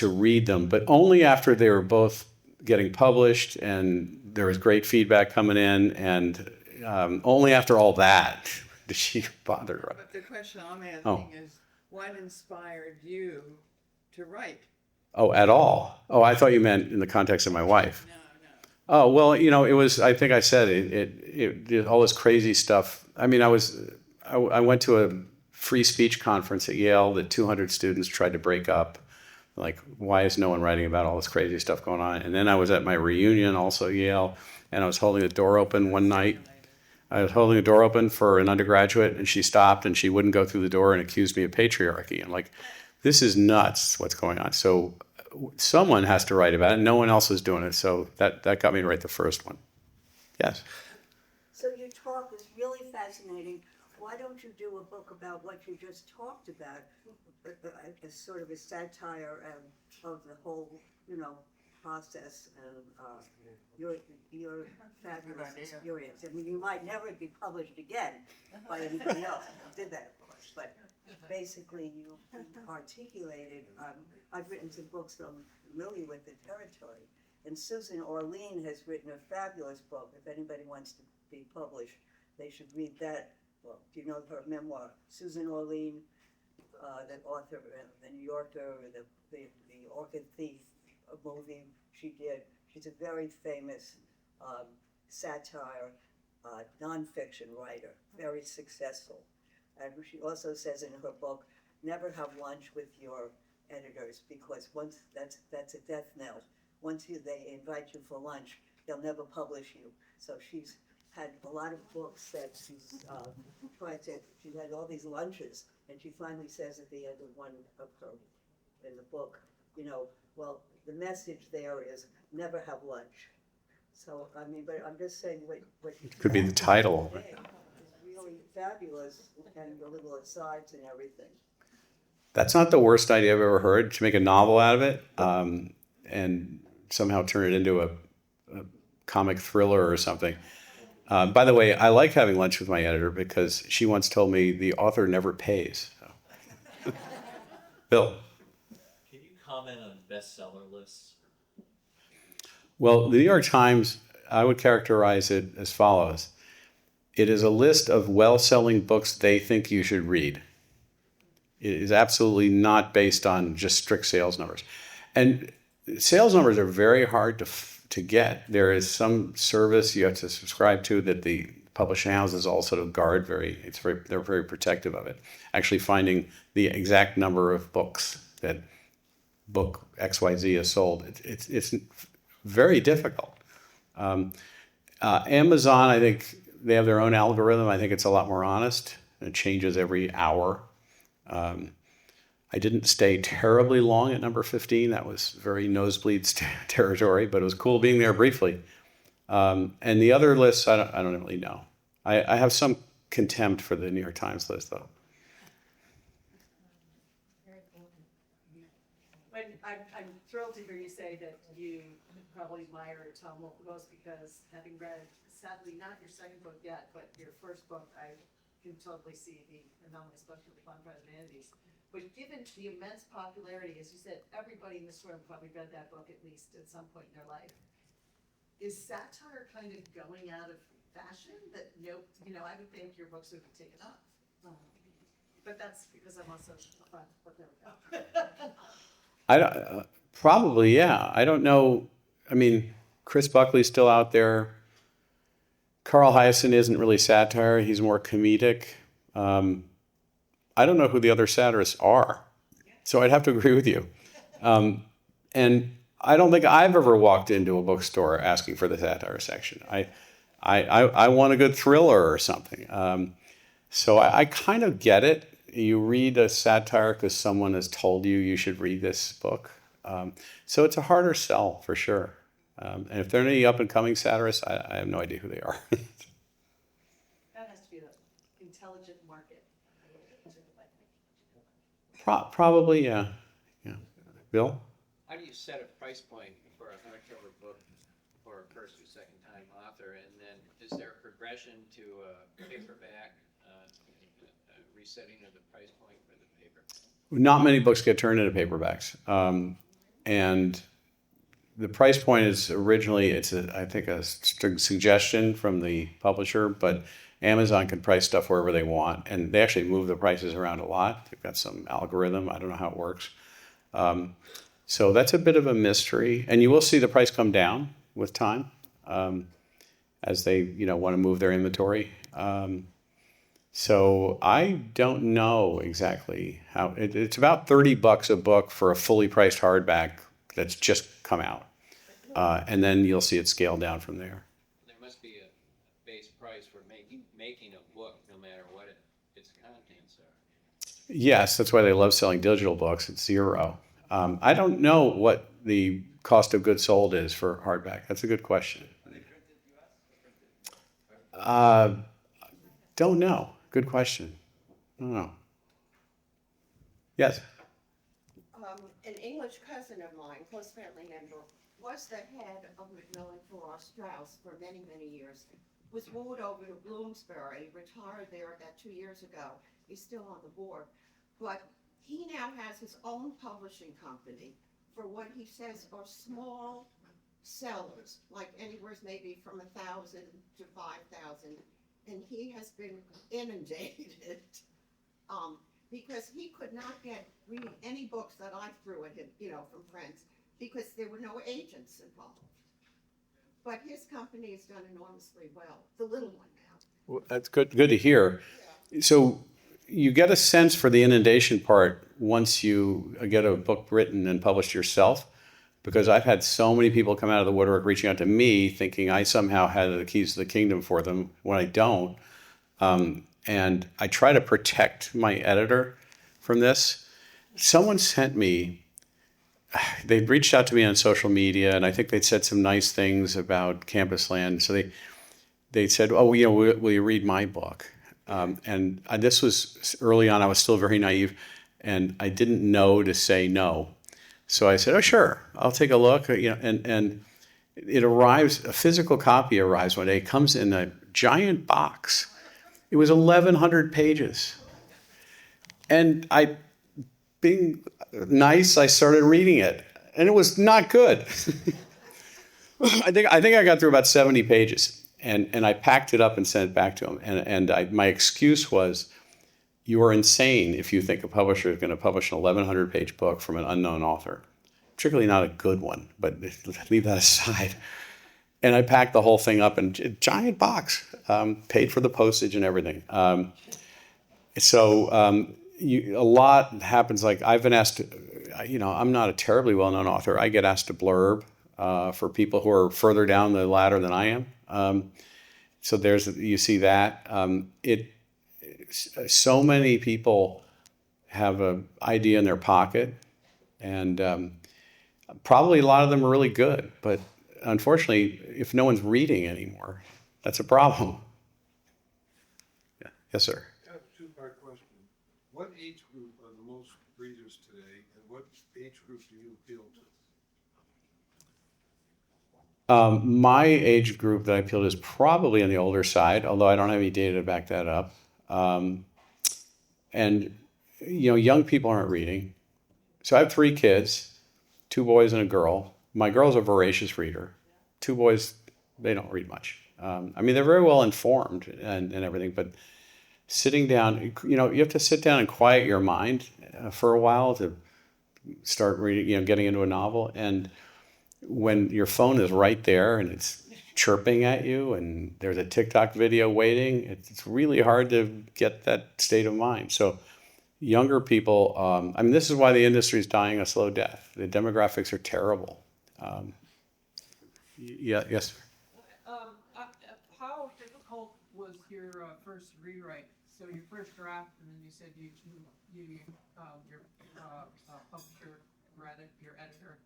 read them, but only after they were both getting published and there was great feedback coming in, and only after all that did she bother. But the question I'm asking is, what inspired you to write? Oh, at all? Oh, I thought you meant in the context of my wife. No. Oh, well, it was, I think I said it did all this crazy stuff. I mean, I went to a free speech conference at Yale that 200 students tried to break up. Like, why is no one writing about all this crazy stuff going on? And then I was at my reunion, also at Yale, and I was holding the door open one night. I was holding the door open for an undergraduate, and she stopped, and she wouldn't go through the door and accused me of patriarchy. I'm like, this is nuts, what's going on. So someone has to write about it, and no one else is doing it. So that got me to write the first one. Yes? So your talk is really fascinating. Why don't you do a book about what you just talked about, as sort of a satire of the whole, process of your fabulous experience? I mean, you might never be published again by anybody else. You did that, of course, but basically you articulated. I've written some books, so I'm familiar with the territory. And Susan Orlean has written a fabulous book. If anybody wants to be published, they should read that book. Do you know her memoir? Susan Orlean, the author of The New Yorker, the Orchid Thief, a movie she did. She's a very famous satire, nonfiction writer, very successful. And she also says in her book, never have lunch with your editors, because once that's a death knell. Once they invite you for lunch, they'll never publish you. So she's had a lot of books that she's she had all these lunches, and she finally says at the end of one of her, in the book, well, the message there is never have lunch. So, I mean, but I'm just saying what Could be the title. is really fabulous, and the little asides and everything. That's not the worst idea I've ever heard, to make a novel out of it and somehow turn it into a comic thriller or something. By the way, I like having lunch with my editor because she once told me the author never pays. So. Bill. Can you comment on bestseller lists? Well, the New York Times, I would characterize it as follows. It is a list of well-selling books they think you should read. It is absolutely not based on just strict sales numbers. And sales numbers are very hard to get. There is some service you have to subscribe to that the publishing houses all sort of guard they're very protective of it. Actually finding the exact number of books that book XYZ is sold, it's very difficult. Amazon, I think they have their own algorithm. I think it's a lot more honest. It changes every hour. I didn't stay terribly long at number 15. That was very nosebleed territory, but it was cool being there briefly. And the other lists, I don't really know. I have some contempt for the New York Times list, though. I'm thrilled to hear you say that you probably admire Tom Wolfe most because having read, sadly, not your second book yet, but your first book, I can totally see the anomalous book for the Bonfire of the Humanities. But given the immense popularity, as you said, everybody in this room probably read that book at least at some point in their life. Is satire kind of going out of fashion? That I would think your books would be taken up. But that's because I'm also fun. But there we go. Probably, yeah. I don't know. I mean, Chris Buckley's still out there. Carl Hyacin isn't really satire. He's more comedic. I don't know who the other satirists are. So I'd have to agree with you. And I don't think I've ever walked into a bookstore asking for the satire section. I want a good thriller or something. So I kind of get it. You read a satire because someone has told you should read this book. So it's a harder sell for sure. And if there are any up-and-coming satirists, I have no idea who they are. That has to be the intelligent market. Probably, yeah. Bill? How do you set a price point for a hardcover book for a first or second time author? And then is there a progression to a paperback, resetting of the price point for the paperback? Not many books get turned into paperbacks. And the price point is originally, I think a suggestion from the publisher, but Amazon can price stuff wherever they want. And they actually move the prices around a lot. They've got some algorithm. I don't know how it works. So that's a bit of a mystery. And you will see the price come down with time as they want to move their inventory. So I don't know exactly how. It's about $30 a book for a fully priced hardback that's just come out. And then you'll see it scale down from there. There must be a base price for making a book, no matter what its contents are. Yes, that's why they love selling digital books. It's $0. I don't know what the cost of goods sold is for hardback. That's a good question. Don't know. Good question. I don't know. Yes. An English cousin of mine, close family member, was the head of Macmillan Farrar Straus for many, many years. Was moved over to Bloomsbury, retired there about 2 years ago. He's still on the board. But he now has his own publishing company for what he says are small sellers, like anywhere maybe from 1,000 to 5,000. And he has been inundated because he could not read any books that I threw at him, from friends. because there were no agents involved. But his company has done enormously well, the little one now. Well, that's good to hear. So you get a sense for the inundation part once you get a book written and published yourself, because I've had so many people come out of the woodwork reaching out to me thinking I somehow had the keys to the kingdom for them when I don't. And I try to protect my editor from this. Someone sent me, they'd reached out to me on social media, and I think they'd said some nice things about Campus Land. So they said, oh, will you read my book? And this was early on. I was still very naive, and I didn't know to say no. So I said, oh, sure, I'll take a look. And it arrives, a physical copy arrives one day. It comes in a giant box. It was 1,100 pages. And being nice, I started reading it, and it was not good. I think I got through about 70 pages, and I packed it up and sent it back to him. And my excuse was, you are insane if you think a publisher is going to publish an 1,100-page book from an unknown author, particularly not a good one, but leave that aside. And I packed the whole thing up in a giant box, paid for the postage and everything. A lot happens. Like I've been asked, I'm not a terribly well-known author. I get asked to blurb for people who are further down the ladder than I am. So you see that. So many people have an idea in their pocket, and probably a lot of them are really good, but unfortunately, if no one's reading anymore, that's a problem. Yeah. Yes, sir. I have a two-part question. What age group are the most readers today, and what age group do you appeal to? My age group that I appeal to is probably on the older side, although I don't have any data to back that up. Young people aren't reading. So I have 3 kids, 2 boys and a girl. My girl's a voracious reader. 2 boys, they don't read much. They're very well informed and everything, but sitting down, you have to sit down and quiet your mind for a while to start reading, getting into a novel. And when your phone is right there and it's chirping at you and there's a TikTok video waiting, it's really hard to get that state of mind. So younger people, this is why the industry is dying a slow death. The demographics are terrible. Yes. How difficult was your first rewrite? So your first draft, and then you said your publisher read it, your editor.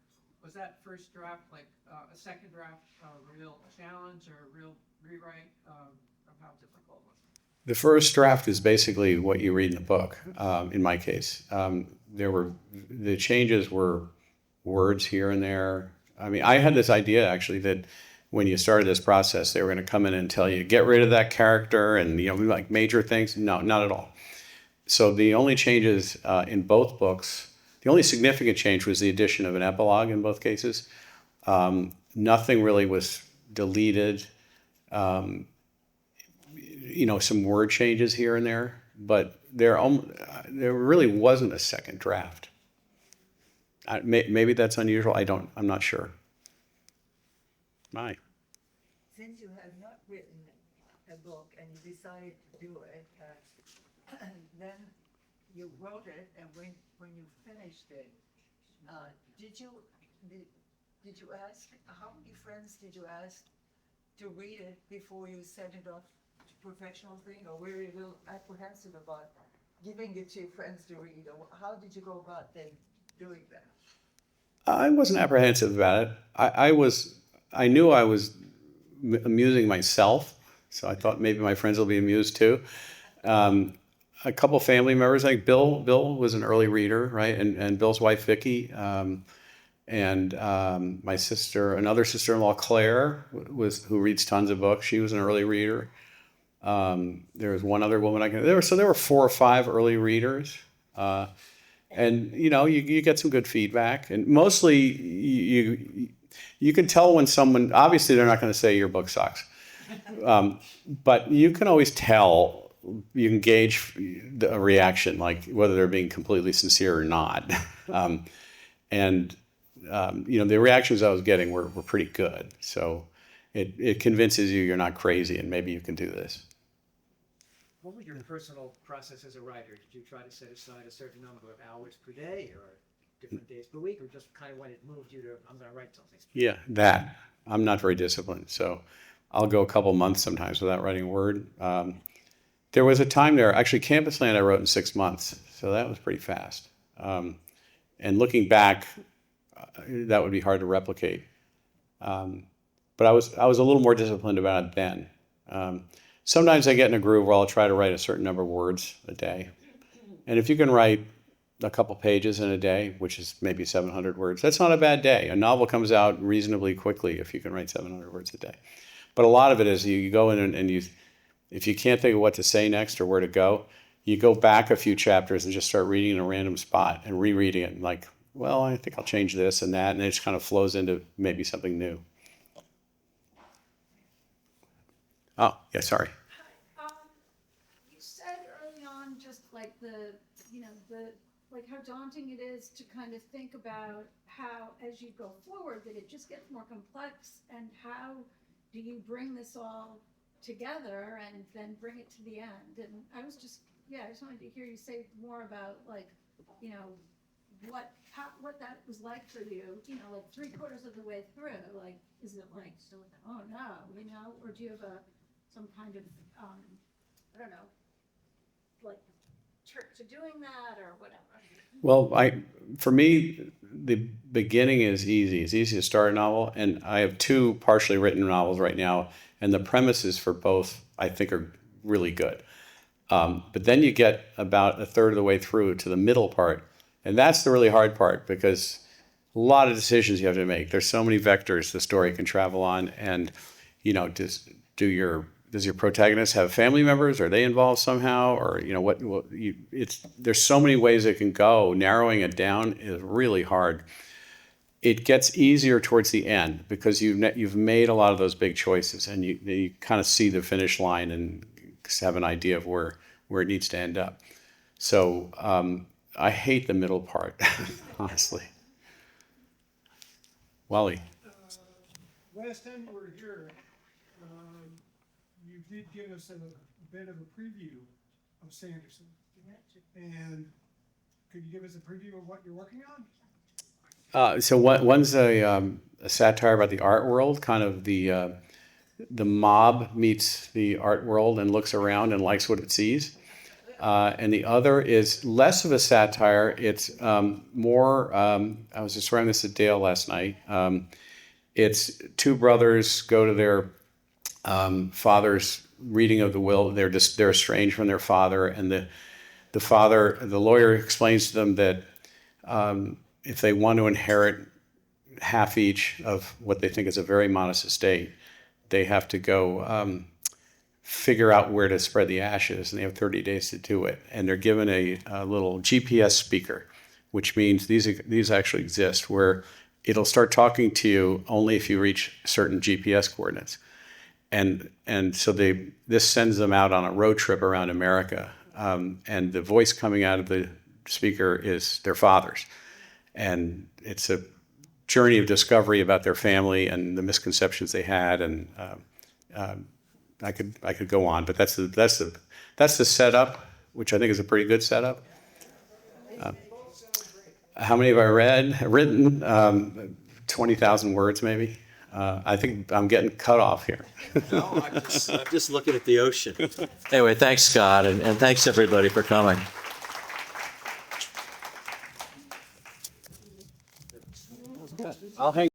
Was that first draft like a second draft a real challenge or a real rewrite? How difficult was it? The first draft is basically what you read in the book. In my case, the changes were words here and there. I had this idea actually that when you started this process, they were going to come in and tell you, get rid of that character and, like major things. No, not at all. So the only changes in both books, the only significant change was the addition of an epilogue in both cases. Nothing really was deleted. Some word changes here and there, but there really wasn't a second draft. Maybe that's unusual. I'm not sure. Since you have not written a book and you decided to do it, then you wrote it, and when you finished it, did you ask, how many friends did you ask to read it before you sent it off to professional thing, or were you a little apprehensive about giving it to your friends to read, or how did you go about then doing that? I wasn't apprehensive about it. I knew I was amusing myself, so I thought maybe my friends will be amused too. A couple family members, like Bill was an early reader, right? And Bill's wife, Vicki, and my sister, another sister-in-law, Claire, who reads tons of books. She was an early reader. There was one other woman there were 4 or 5 early readers. And you get some good feedback, and mostly you can tell when someone, obviously they're not going to say your book sucks, but you can always tell. You can gauge a reaction, like whether they're being completely sincere or not. And the reactions I was getting were pretty good. So it convinces you you're not crazy and maybe you can do this. What was your personal process as a writer? Did you try to set aside a certain number of hours per day or different days per week, or just kind of when it moved you to, I'm going to write something? Yeah, that. I'm not very disciplined, so I'll go a couple months sometimes without writing a word. There was a time there, actually, Campus Land I wrote in 6 months, so that was pretty fast. And looking back, that would be hard to replicate. But I was a little more disciplined about it then. Sometimes I get in a groove where I'll try to write a certain number of words a day. And if you can write a couple pages in a day, which is maybe 700 words, that's not a bad day. A novel comes out reasonably quickly if you can write 700 words a day. But a lot of it is you go in and if you can't think of what to say next or where to go, you go back a few chapters and just start reading in a random spot and rereading it. And like, well, I think I'll change this and that. And it just kind of flows into maybe something new. Oh, yeah, sorry. You said early on just like how daunting it is to kind of think about how, as you go forward, that it just gets more complex, and how do you bring this all together and then bring it to the end? And I just wanted to hear you say more about what that was like for you, like 3/4 of the way through. Like, is it like, oh no, or do you have some kind of, I don't know, like trick to doing that or whatever? Well, for me, the beginning is easy. It's easy to start a novel, and I have 2 partially written novels right now, and the premises for both, I think, are really good. But then you get about 1/3 of the way through to the middle part, and that's the really hard part because a lot of decisions you have to make. There's so many vectors the story can travel on, and does your protagonist have family members? Are they involved somehow? Or there's so many ways it can go. Narrowing it down is really hard. It gets easier towards the end because you've made a lot of those big choices, and you kind of see the finish line and have an idea of where it needs to end up. So I hate the middle part, honestly. Wally. Last time you were here, you did give us a bit of a preview of Sanderson. And could you give us a preview of what you're working on? So one's a satire about the art world, kind of the mob meets the art world and looks around and likes what it sees. And the other is less of a satire. It's more, I was just writing this at Dale last night. It's 2 brothers go to their father's reading of the will. They're estranged from their father, and the lawyer explains to them that if they want to inherit half each of what they think is a very modest estate, they have to go figure out where to spread the ashes, and they have 30 days to do it. And they're given a little GPS speaker, which means these actually exist, where it'll start talking to you only if you reach certain GPS coordinates. And so this sends them out on a road trip around America, and the voice coming out of the speaker is their father's. And it's a journey of discovery about their family and the misconceptions they had, and I could go on, but that's the setup, which I think is a pretty good setup. How many have I written? 20,000 words, maybe. I think I'm getting cut off here. No, I'm just looking at the ocean. Anyway, thanks, Scott, and thanks, everybody, for coming. I'll hang